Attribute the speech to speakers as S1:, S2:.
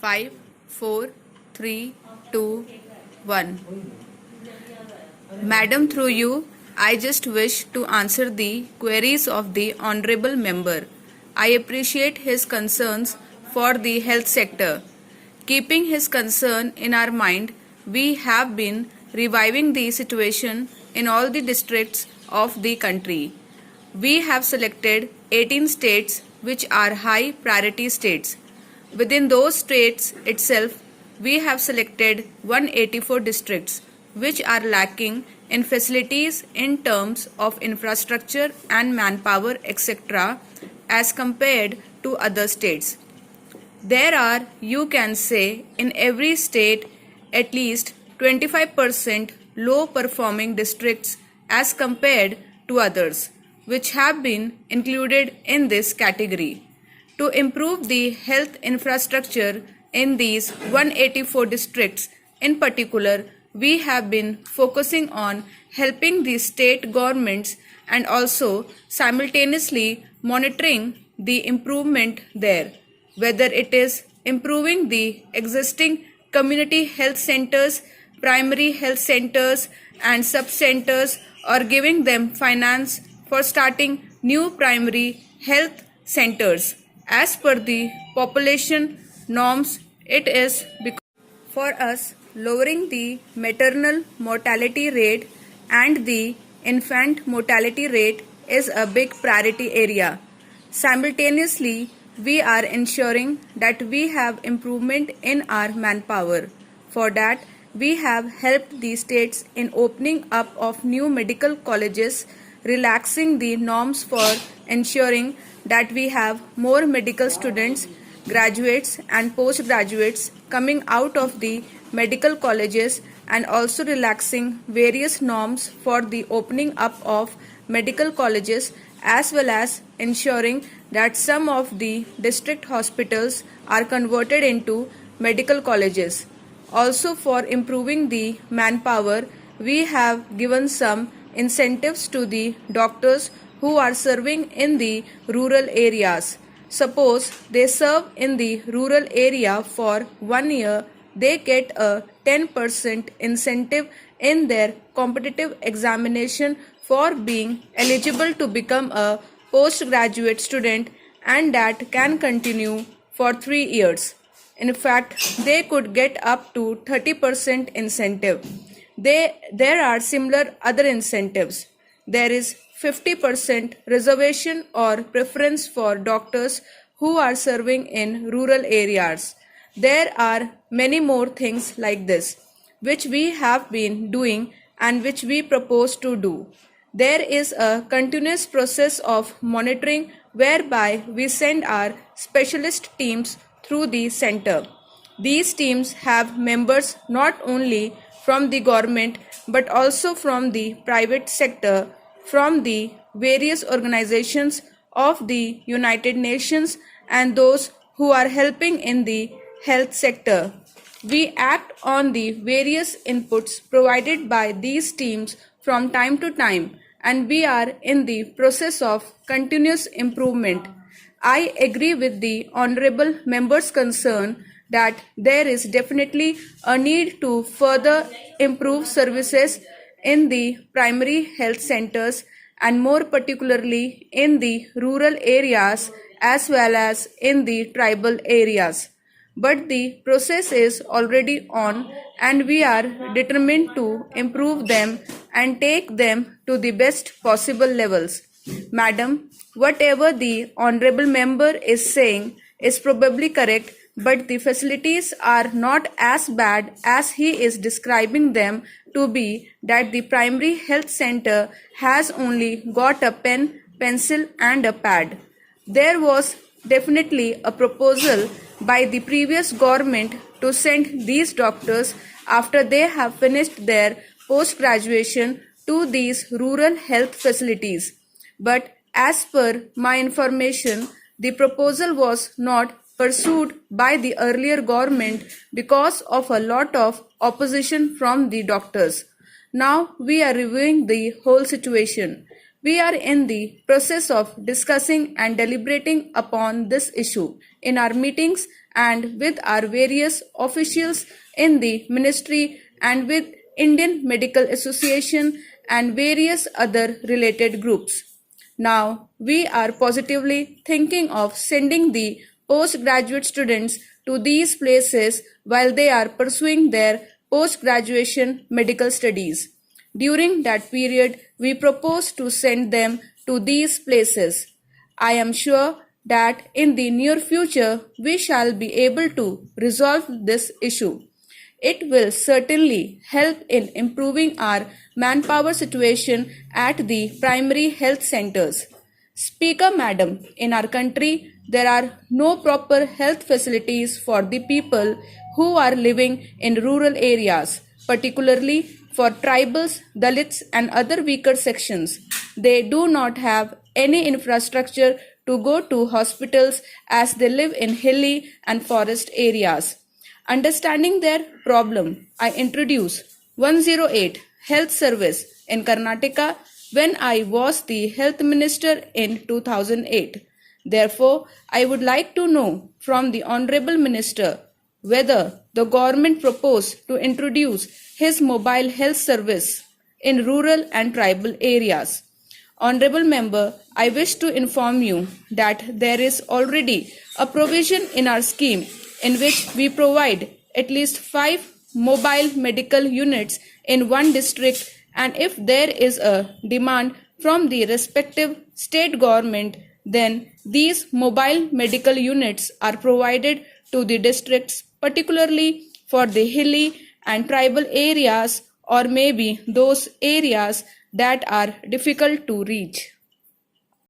S1: 5, 4, 3, 2, 1. Madam, through you, I just wish to answer the queries of the Honorable Member. I appreciate his concerns for the health sector. Keeping his concern in our mind, we have been reviving the situation in all the districts of the country. We have selected 18 states which are high priority states. Within those states itself, we have selected 184 districts which are lacking in facilities in terms of infrastructure and manpower, etc., as compared to other states. There are, you can say, in every state at least 25% low performing districts as compared to others, which have been included in this category. To improve the health infrastructure in these 184 districts in particular, we have been focusing on helping the state governments and also simultaneously monitoring the improvement there, whether it is improving the existing community health centers, primary health centers and sub-centers, or giving them finance for starting new primary health centers. As per the population norms, it is because for us, lowering the maternal mortality rate and the infant mortality rate is a big priority area. Simultaneously, we are ensuring that we have improvement in our manpower. For that, we have helped the states in opening up of new medical colleges, relaxing the norms for ensuring that we have more medical students, graduates and postgraduates coming out of the medical colleges, and also relaxing various norms for the opening up of medical colleges, as well as ensuring that some of the district hospitals are converted into medical colleges. Also, for improving the manpower, we have given some incentives to the doctors who are serving in the rural areas. Suppose they serve in the rural area for 1 year, they get a 10% incentive in their competitive examination for being eligible to become a postgraduate student, and that can continue for 3 years. In fact, they could get up to 30% incentive. There are similar other incentives. There is 50% reservation or preference for doctors who are serving in rural areas. There are many more things like this, which we have been doing and which we propose to do. There is a continuous process of monitoring whereby we send our specialist teams through the center. These teams have members not only from the government but also from the private sector, from the various organizations of the United Nations and those who are helping in the health sector. We act on the various inputs provided by these teams from time to time, and we are in the process of continuous improvement. I agree with the honorable member's concern that there is definitely a need to further improve services in the primary health centers and more particularly in the rural areas as well as in the tribal areas. But the process is already on and we are determined to improve them and take them to the best possible levels. Madam, whatever the honorable member is saying is probably correct, but the facilities are not as bad as he is describing them to be, that the primary health center has only got a pen, pencil and a pad. There was definitely a proposal by the previous government to send these doctors after they have finished their post-graduation to these rural health facilities. But as per my information, the proposal was not pursued by the earlier government because of a lot of opposition from the doctors. Now we are reviewing the whole situation. We are in the process of discussing and deliberating upon this issue in our meetings and with our various officials in the ministry and with Indian Medical Association and various other related groups. Now, we are positively thinking of sending the postgraduate students to these places while they are pursuing their post-graduation medical studies. During that period, we propose to send them to these places. I am sure that in the near future we shall be able to resolve this issue. It will certainly help in improving our manpower situation at the primary health centers. Speaker Madam, in our country, there are no proper health facilities for the people who are living in rural areas, particularly for tribals, Dalits, and other weaker sections. They do not have any infrastructure to go to hospitals as they live in hilly and forest areas. Understanding their problem, I introduced 108 Health Service in Karnataka when I was the Health Minister in 2008. Therefore, I would like to know from the Honorable Minister whether the government proposed to introduce his mobile health service in rural and tribal areas. Honorable Member, I wish to inform you that there is already a provision in our scheme in which we provide at least 5 mobile medical units in one district, and if there is a demand from the respective state government, then these mobile medical units are provided to the districts, particularly for the hilly and tribal areas or maybe those areas that are difficult to reach.